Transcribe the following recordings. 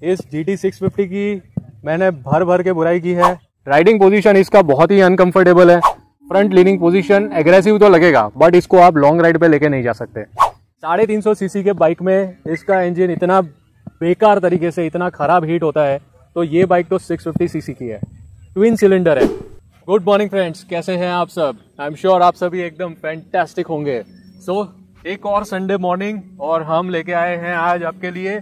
इस GT 650 की मैंने भर भर के बुराई की है। राइडिंग पोजीशन इसका बहुत ही अनकंफर्टेबल है। फ्रंट लीनिंग पोजीशन एग्रेसिव तो लगेगा, बट इसको आप लॉन्ग राइड पे लेके नहीं जा सकते। 350 सीसी के बाइक में इसका इंजन इतना बेकार तरीके से, इतना खराब हीट होता है, तो ये बाइक तो 650 सीसी की है, ट्विन सिलेंडर है। गुड मॉर्निंग फ्रेंड्स, कैसे हैं आप सब? आई एम श्योर आप सभी एकदम फैंटास्टिक होंगे। एक और संडे मॉर्निंग और हम लेके आए हैं आज आपके लिए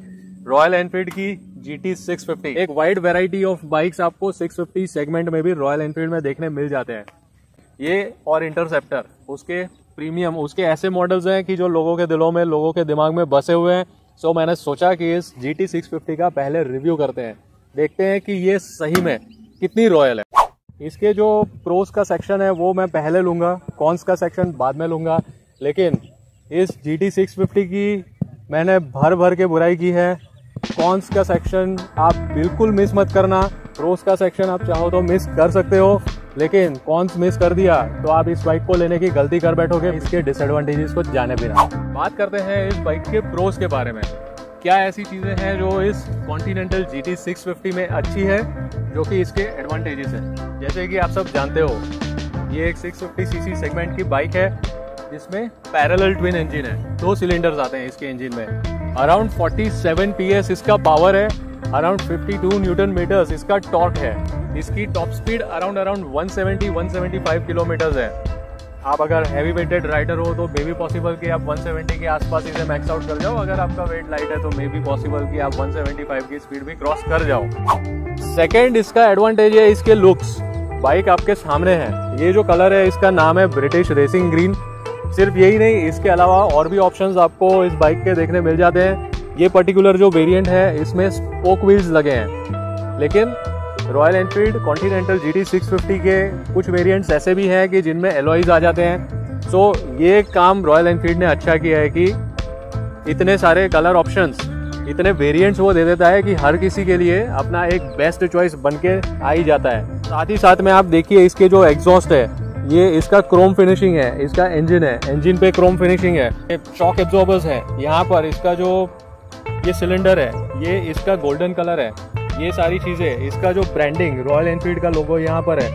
रॉयल एनफील्ड की GT 650। एक वाइड वैरायटी ऑफ बाइक्स आपको 650 सेगमेंट में भी रॉयल एनफील्ड में देखने मिल जाते हैं। ये और इंटरसेप्टर उसके प्रीमियम, उसके ऐसे मॉडल्स हैं कि जो लोगों के दिलों में, लोगों के दिमाग में बसे हुए हैं। सो मैंने सोचा कि इस GT 650 का पहले रिव्यू करते हैं, देखते हैं कि ये सही में कितनी रॉयल है। इसके जो प्रोस का सेक्शन है वो मैं पहले लूँगा, कॉन्स का सेक्शन बाद में लूँगा, लेकिन इस GT 650 की मैंने भर भर के बुराई की है। कॉन्स का सेक्शन आप बिल्कुल मिस मत करना। प्रोस का सेक्शन आप चाहो तो मिस कर सकते हो, लेकिन कॉन्स मिस कर दिया तो आप इस बाइक को लेने की गलती कर बैठोगे, इसके डिसएडवांटेजेस को जाने बिना। बात करते हैं इस बाइक के प्रोस के बारे में। क्या ऐसी चीज़ें हैं जो इस कॉन्टिनेंटल GT 650 में अच्छी है, जो कि इसके एडवांटेजेस हैं। जैसे कि आप सब जानते हो, ये एक 650 सीसी सेगमेंट की बाइक है जिसमें पैरेलल ट्विन इंजन है। 2 सिलेंडर्स आते हैं इसके इंजन में। अराउंड 47 PS इसका पावर है, अराउंड 52 न्यूटन मीटर्स इसका टॉर्क है। इसकी टॉप स्पीड अराउंड 170-175 किलोमीटर्स है। आप अगर हैवी वेटेड राइडर हो तो मे बी पॉसिबल कि आप 170 के आसपास इसे मैक्स आउट कर जाओ। अगर आपका वेट लाइट है तो मे बी पॉसिबल कि आप 175 की स्पीड भी क्रॉस कर जाओ। सेकेंड इसका एडवांटेज है इसके लुक्स। बाइक आपके सामने है, ये जो कलर है इसका नाम है ब्रिटिश रेसिंग ग्रीन। सिर्फ यही नहीं, इसके अलावा और भी ऑप्शंस आपको इस बाइक के देखने मिल जाते हैं। ये पर्टिकुलर जो वेरिएंट है इसमें स्पोक व्हील्स लगे हैं, लेकिन रॉयल एनफील्ड कॉन्टिनेंटल GT 650 के कुछ वेरिएंट्स ऐसे भी हैं कि जिनमें एलॉयज आ जाते हैं। सो ये काम रॉयल एनफील्ड ने अच्छा किया है कि इतने सारे कलर ऑप्शंस, इतने वेरिएंट्स वो दे देता है कि हर किसी के लिए अपना एक बेस्ट चॉइस बन के आ ही जाता है। साथ ही साथ में आप देखिए इसके जो एग्जॉस्ट है, ये इसका क्रोम फिनिशिंग है। इसका इंजन है, इंजन पे क्रोम फिनिशिंग है। शॉक एब्जॉर्बर्स है यहाँ पर। इसका जो ये सिलेंडर है ये इसका गोल्डन कलर है। ये सारी चीज़ें, इसका जो ब्रांडिंग, रॉयल एनफील्ड का लोगो यहाँ पर है।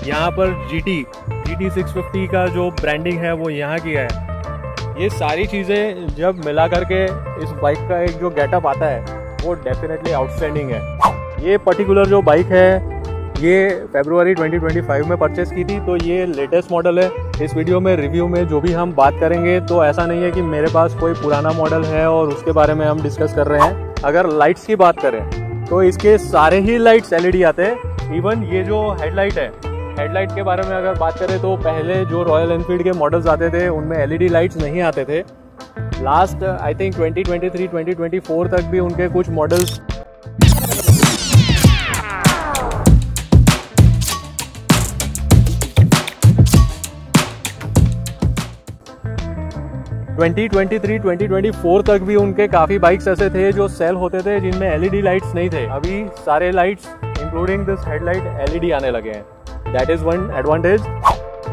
यहाँ पर GT 650 का जो ब्रांडिंग है वो यहाँ किया है। ये सारी चीज़ें जब मिला करके इस बाइक का एक जो गेटअप आता है वो डेफिनेटली आउटस्टैंडिंग है। ये पर्टिकुलर जो बाइक है ये फरवरी 2025 में परचेस की थी, तो ये लेटेस्ट मॉडल है। इस वीडियो में, रिव्यू में जो भी हम बात करेंगे, तो ऐसा नहीं है कि मेरे पास कोई पुराना मॉडल है और उसके बारे में हम डिस्कस कर रहे हैं। अगर लाइट्स की बात करें तो इसके सारे ही लाइट्स LED आते हैं। इवन ये जो हेडलाइट है, हेडलाइट के बारे में अगर बात करें तो पहले जो रॉयल एनफील्ड के मॉडल्स आते थे उनमें LED लाइट्स नहीं आते थे। लास्ट आई थिंक 2023-2024 तक भी उनके कुछ मॉडल्स 2023-2024 तक भी उनके काफी बाइक्स ऐसे थे जो सेल होते थे जिनमें LED लाइट्स नहीं थे। अभी सारे lights including this headlight LED आने लगे हैं। That is one advantage.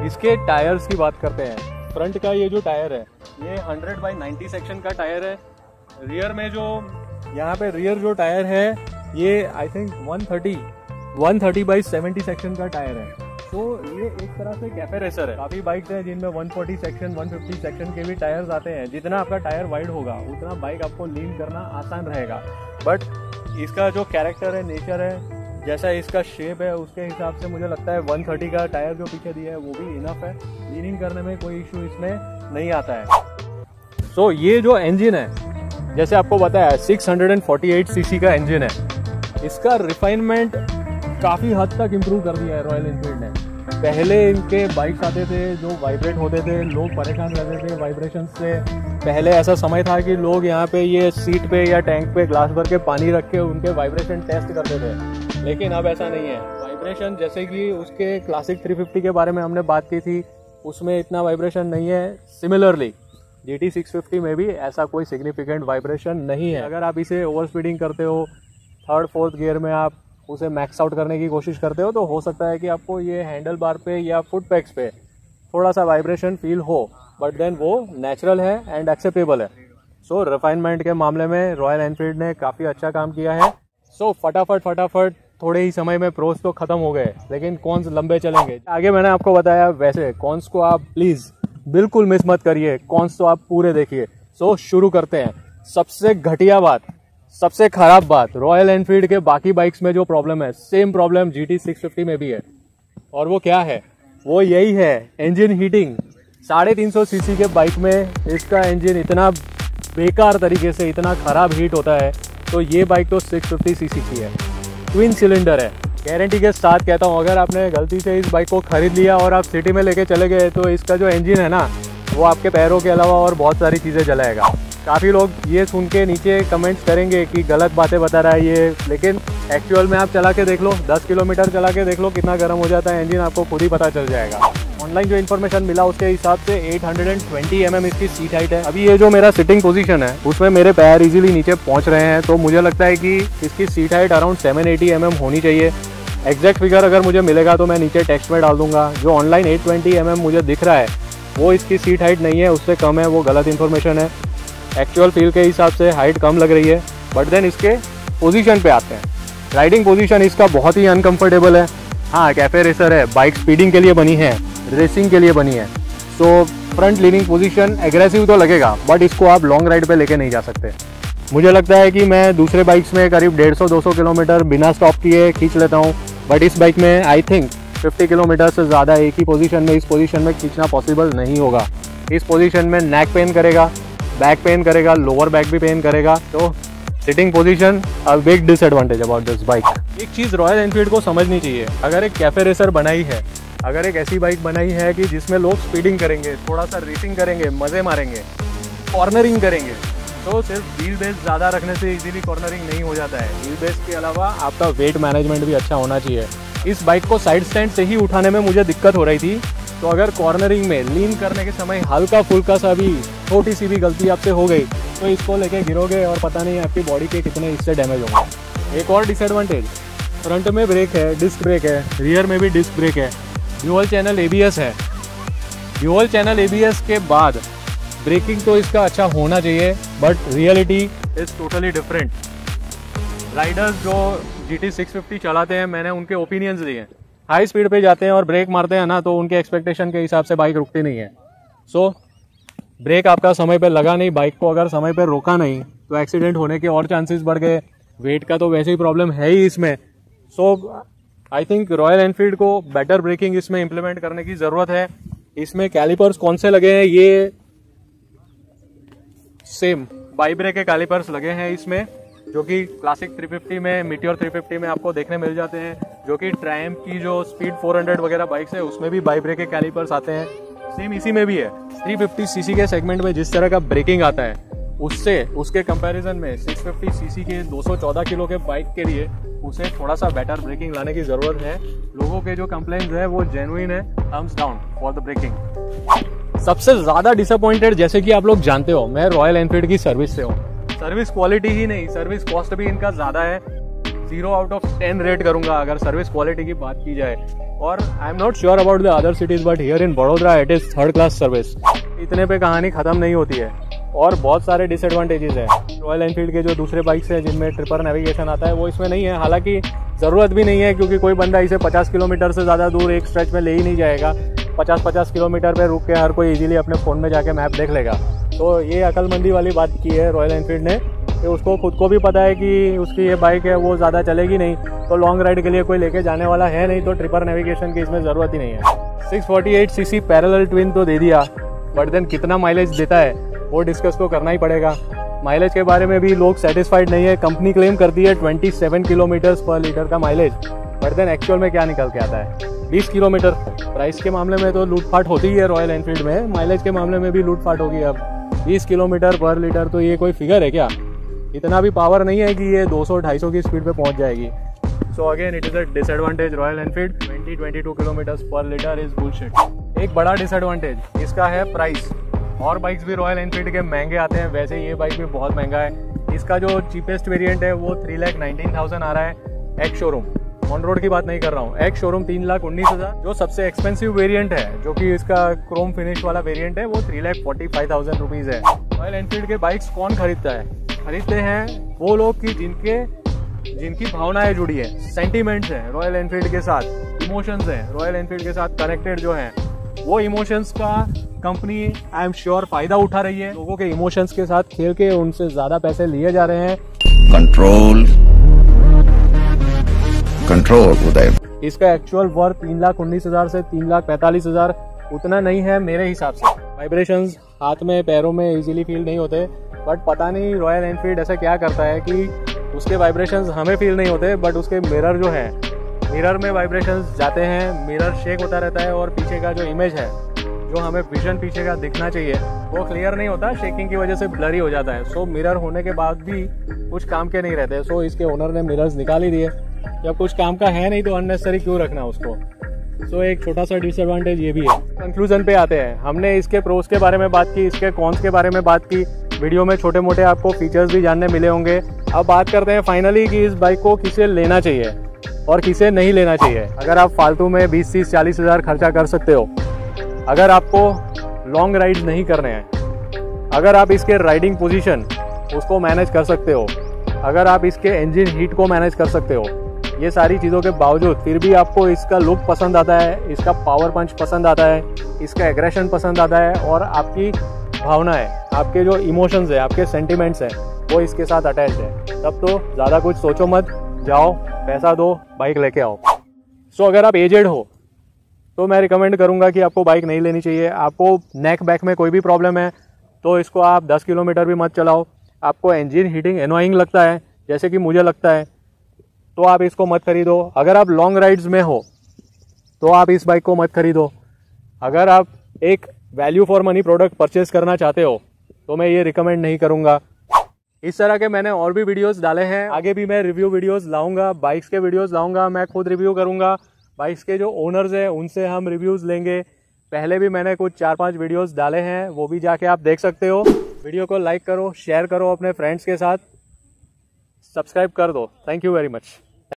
इसके टायर्स की बात करते हैं। फ्रंट का ये जो टायर है ये 100/90 सेक्शन का टायर है। रियर में जो यहाँ पे रियर जो टायर है ये आई थिंक 130/70 सेक्शन का टायर है। तो ये एक तरह से कैफे रेसर है। काफी बाइक्स हैं जिनमें 140 सेक्शन, 150 सेक्शन के भी टायर्स आते हैं। जितना आपका टायर वाइड होगा उतना बाइक आपको लीन करना आसान रहेगा। बट इसका जो कैरेक्टर है, नेचर है, जैसा इसका शेप है, उसके हिसाब से मुझे लगता है 130 का टायर जो पीछे दिया है वो भी इनफ है। लीनिंग करने में कोई इशू इसमें नहीं आता है। सो ये जो इंजन है, जैसे आपको बताया 648 सीसी का इंजन है। इसका रिफाइनमेंट काफ़ी हद तक इम्प्रूव कर दिया है रॉयल एनफील्ड ने। पहले इनके बाइक्स आते थे जो वाइब्रेट होते थे, लोग परेशान रहते थे वाइब्रेशन से। पहले ऐसा समय था कि लोग यहाँ पे ये सीट पे या टैंक पे ग्लास भर के पानी रख के उनके वाइब्रेशन टेस्ट करते थे, लेकिन अब ऐसा नहीं है। वाइब्रेशन जैसे कि उसके क्लासिक 350 के बारे में हमने बात की थी, उसमें इतना वाइब्रेशन नहीं है। सिमिलरली GT 650 में भी ऐसा कोई सिग्निफिकेंट वाइब्रेशन नहीं है। अगर आप इसे ओवर स्पीडिंग करते हो, 3rd 4th गियर में आप उसे मैक्स आउट करने की कोशिश करते हो, तो हो सकता है कि आपको ये हैंडल बार पे या फुट पैक्स पे थोड़ा सा वाइब्रेशन फील हो, बट देन वो नेचुरल है एंड एक्सेप्टेबल है। सो रिफाइनमेंट के मामले में रॉयल एनफील्ड ने काफ़ी अच्छा काम किया है। सो फटाफट थोड़े ही समय में प्रोस तो खत्म हो गए, लेकिन कॉन्स लंबे चलेंगे। आगे मैंने आपको बताया, वैसे कॉन्स को आप प्लीज बिल्कुल मिस मत करिए, कॉन्स तो आप पूरे देखिए। सो शुरू करते हैं। सबसे घटिया बात, सबसे खराब बात, रॉयल एनफील्ड के बाकी बाइक्स में जो प्रॉब्लम है, सेम प्रॉब्लम GT 650 में भी है। और वो क्या है? वो यही है, इंजन हीटिंग। 350 सीसी के बाइक में इसका इंजन इतना बेकार तरीके से, इतना खराब हीट होता है। तो ये बाइक तो 650 सीसी की है, ट्विन सिलेंडर है। गारंटी के साथ कहता हूँ, अगर आपने गलती से इस बाइक को खरीद लिया और आप सिटी में लेके चले गए तो इसका जो इंजन है ना, वो आपके पैरों के अलावा और बहुत सारी चीज़ें जलाएगा। काफ़ी लोग ये सुन के नीचे कमेंट्स करेंगे कि गलत बातें बता रहा है ये, लेकिन एक्चुअल में आप चला के देख लो, 10 किलोमीटर चला के देख लो कितना गर्म हो जाता है इंजन, आपको खुद ही पता चल जाएगा। ऑनलाइन जो इन्फॉर्मेशन मिला उसके हिसाब से 820 mm इसकी सीट हाइट है। अभी ये जो मेरा सिटिंग पोजीशन है उसमें मेरे पैर इजीली नीचे पहुंच रहे हैं, तो मुझे लगता है कि इसकी सीट हाइट अराउंड 780 mm होनी चाहिए। एग्जैक्ट फिगर अगर मुझे मिलेगा तो मैं नीचे टेक्स्ट में डाल दूंगा। जो ऑनलाइन 820 mm मुझे दिख रहा है वो इसकी सीट हाइट नहीं है, उससे कम है, वो गलत इन्फॉर्मेशन है। एक्चुअल फील के हिसाब से हाइट कम लग रही है। बट देन इसके पोजीशन पे आते हैं। राइडिंग पोजीशन इसका बहुत ही अनकंफर्टेबल है। हाँ, कैफे रेसर है, बाइक स्पीडिंग के लिए बनी है, रेसिंग के लिए बनी है। So front leaning position aggressive तो लगेगा, बट इसको आप लॉन्ग राइड पे लेके नहीं जा सकते। मुझे लगता है कि मैं दूसरे बाइक्स में करीब 150-200 किलोमीटर बिना स्टॉप किए खींच लेता हूँ, बट इस बाइक में आई थिंक 50 किलोमीटर से ज़्यादा एक ही पोजीशन में, इस पोजीशन में खींचना पॉसिबल नहीं होगा। इस पोजीशन में नेक पेन करेगा, बैक पेन करेगा, लोअर बैक भी पेन करेगा। तो sitting position a big disadvantage about this bike. एक चीज़ रॉयल एनफील्ड को समझनी चाहिए, अगर एक कैफे रेसर बनाई है, अगर एक ऐसी बाइक बनाई है कि जिसमें लोग स्पीडिंग करेंगे, थोड़ा सा रेसिंग करेंगे, मज़े मारेंगे, कॉर्नरिंग करेंगे, तो सिर्फ व्हील बेस ज़्यादा रखने से इजीली कॉर्नरिंग नहीं हो जाता है। व्हील बेस के अलावा आपका वेट मैनेजमेंट भी अच्छा होना चाहिए। इस बाइक को साइड स्टैंड से ही उठाने में मुझे दिक्कत हो रही थी, तो अगर कॉर्नरिंग में लीन करने के समय हल्का फुल्का सा भी, छोटी सी भी गलती आपसे हो गई तो इसको लेके गिरोगे और पता नहीं आपकी बॉडी के कितने हिस्से डैमेज होंगे। एक और डिसएडवांटेज, फ्रंट में ब्रेक है, डिस्क ब्रेक है, रियर में भी डिस्क ब्रेक है, ड्यूअल चैनल ABS है। ड्यूअल चैनल ABS के बाद ब्रेकिंग तो इसका अच्छा होना चाहिए, but reality is totally different. Riders जो GT 650 चलाते हैं, मैंने उनके ओपिनियंस लिए हैं, हाई स्पीड पे जाते हैं और ब्रेक मारते हैं ना, तो उनके एक्सपेक्टेशन के हिसाब से बाइक रुकती नहीं है। सो ब्रेक आपका समय पे लगा नहीं, बाइक को अगर समय पे रोका नहीं तो एक्सीडेंट होने के और चांसेस बढ़ गए। वेट का तो वैसे ही प्रॉब्लम है ही इसमें। सो आई थिंक रॉयल एनफील्ड को बेटर ब्रेकिंग इसमें इम्प्लीमेंट करने की ज़रूरत है। इसमें कैलिपर्स कौन से लगे हैं? ये सेम बाई ब्रेक के कैलिपर्स लगे हैं इसमें, जो कि क्लासिक 350 में, मीटियोर 350 में आपको देखने मिल जाते हैं, जो कि ट्रायम्फ की जो स्पीड 400 वगैरह बाइक्स है उसमें भी बाई ब्रेक के कैलिपर्स आते हैं। सेम इसी में भी है। 350 सीसी के सेगमेंट में जिस तरह का ब्रेकिंग आता है, उससे उसके कंपैरिजन में 650 सीसी के 214 किलो के बाइक के लिए उसे थोड़ा सा बेटर ब्रेकिंग लाने की ज़रूरत है। लोगों के जो कंप्लेंट्स है वो जेन्युइन है। Thumbs down for the breaking. सबसे ज़्यादा डिसअपॉइंटेड, जैसे कि आप लोग जानते हो, मैं रॉयल एनफील्ड की सर्विस से हूँ। सर्विस क्वालिटी ही नहीं, सर्विस कॉस्ट भी इनका ज़्यादा है। 0 आउट ऑफ 10 रेट करूंगा अगर सर्विस क्वालिटी की बात की जाए। और I am not sure about the other cities, but here in Vadodara it is 3rd class service. इतने पे कहानी ख़त्म नहीं होती है और बहुत सारे डिसएडवांटेजेस है। रॉयल एनफील्ड के जो दूसरे बाइक्स हैं जिनमें ट्रिपर नेविगेशन आता है वो इसमें नहीं है। हालांकि ज़रूरत भी नहीं है, क्योंकि कोई बंदा इसे 50 किलोमीटर से ज़्यादा दूर एक स्ट्रेच में ले ही नहीं जाएगा। 50-50 किलोमीटर पे रुक के हर कोई इजीली अपने फ़ोन में जाके मैप देख लेगा। तो ये अक्लमंदी वाली बात की है रॉयल एनफील्ड ने कि उसको खुद को भी पता है कि उसकी ये बाइक है वो ज़्यादा चलेगी नहीं, तो लॉन्ग राइड के लिए कोई लेके जाने वाला है नहीं, तो ट्रिपर नेविगेशन की इसमें ज़रूरत ही नहीं है। 648 सीसी पैरेलल ट्विन तो दे दिया, बट देन कितना माइलेज देता है वो डिस्कस तो करना ही पड़ेगा। माइलेज के बारे में भी लोग सेटिस्फाइड नहीं है। कंपनी क्लेम करती है 27 किलोमीटर पर लीटर का माइलेज, बट देन एक्चुअल में क्या निकल के आता है 20 किलोमीटर। प्राइस के मामले में तो लूटपाट होती ही है रॉयल एनफील्ड में, माइलेज के मामले में भी लूटपाट होगी। अब 20 किलोमीटर पर लीटर तो ये कोई फिगर है क्या? इतना भी पावर नहीं है कि ये 200-250 की स्पीड पे पहुंच जाएगी। So again it is a disadvantage royal Enfield. 20-22 kilometre पर लीटर इज बुलशिट। एक बड़ा डिसएडवांटेज इसका है प्राइस। और बाइक्स भी रॉयल एनफील्ड के महंगे आते हैं, वैसे ये बाइक भी बहुत महंगा है। इसका जो चीपेस्ट वेरिएंट है वो 3,19,000 आ रहा है एक्स शोरूम। ऑन रोड की बात नहीं कर रहा हूँ, एक्स शोरूम 3,19,000। जो सबसे एक्सपेंसिव वेरिएंट है, जो कि इसका क्रोम फिनिश वाला वेरिएंट है, वो 3,45,000 रुपीज़ है। रॉयल एनफील्ड के बाइक्स कौन खरीदता है? खरीदते हैं वो लोग कि जिनके जिनकी भावनाएं जुड़ी है, सेंटिमेंट्स हैं रॉयल एनफील्ड के साथ, इमोशंस हैं रॉयल एनफील्ड के साथ कनेक्टेड जो हैं, वो इमोशंस का कंपनी आई एम श्योर फायदा उठा रही है। लोगों के इमोशंस के साथ खेल के उनसे ज्यादा पैसे लिए जा रहे हैं। कंट्रोल उदय। इसका एक्चुअल वर्थ 3,19,000 से 3,45,000 उतना नहीं है मेरे हिसाब से। वाइब्रेशंस हाथ में पैरों में इजीली फील नहीं होते, बट पता नहीं रॉयल एनफील्ड ऐसा क्या करता है कि उसके वाइब्रेशंस हमें फील नहीं होते, बट उसके मिरर जो है, मिरर में वाइब्रेशंस जाते हैं, मिरर शेक होता रहता है और पीछे का जो इमेज है, जो हमें विजन पीछे का दिखना चाहिए, वो क्लियर नहीं होता, शेकिंग की वजह से ब्लरी हो जाता है। सो मिरर होने के बाद भी कुछ काम के नहीं रहते। सो इसके ओनर ने मिरर्स निकाल ही दिए। जब कुछ काम का है नहीं तो अननेसेसरी क्यों रखना उसको। सो एक छोटा सा डिसएडवांटेज ये भी है। कंक्लूजन पे आते हैं। हमने इसके प्रोस के बारे में बात की, इसके कॉन्स के बारे में बात की। वीडियो में छोटे मोटे आपको फीचर्स भी जानने मिले होंगे। अब बात करते हैं फाइनली कि इस बाइक को किसे लेना चाहिए और किसे नहीं लेना चाहिए। अगर आप फालतू में 20, 30, 40 हज़ार खर्चा कर सकते हो, अगर आपको लॉन्ग राइड्स नहीं करने हैं, अगर आप इसके राइडिंग पोजीशन उसको मैनेज कर सकते हो, अगर आप इसके इंजन हीट को मैनेज कर सकते हो, ये सारी चीज़ों के बावजूद फिर भी आपको इसका लुक पसंद आता है, इसका पावर पंच पसंद आता है, इसका एग्रेशन पसंद आता है और आपकी भावनाएं, आपके जो इमोशंस है, आपके सेंटिमेंट्स हैं, वो इसके साथ अटैच है, तब तो ज़्यादा कुछ सोचो मत, जाओ पैसा दो, बाइक लेके आओ। सो अगर आप एजेड हो तो मैं रिकमेंड करूंगा कि आपको बाइक नहीं लेनी चाहिए। आपको नेक बैक में कोई भी प्रॉब्लम है तो इसको आप 10 किलोमीटर भी मत चलाओ। आपको इंजन हीटिंग एनोइंग लगता है, जैसे कि मुझे लगता है, तो आप इसको मत खरीदो। अगर आप लॉन्ग राइड्स में हो तो आप इस बाइक को मत खरीदो। अगर आप एक value for money product purchase करना चाहते हो तो मैं ये रिकमेंड नहीं करूँगा। इस तरह के मैंने और भी वीडियोस डाले हैं, आगे भी मैं रिव्यू वीडियोस लाऊंगा, बाइक्स के वीडियोस लाऊंगा, मैं खुद रिव्यू करूंगा। बाइक्स के जो ओनर्स हैं उनसे हम रिव्यूज़ लेंगे। पहले भी मैंने कुछ 4-5 वीडियोस डाले हैं, वो भी जाके आप देख सकते हो। वीडियो को लाइक करो, शेयर करो अपने फ्रेंड्स के साथ, सब्सक्राइब कर दो। Thank you very much.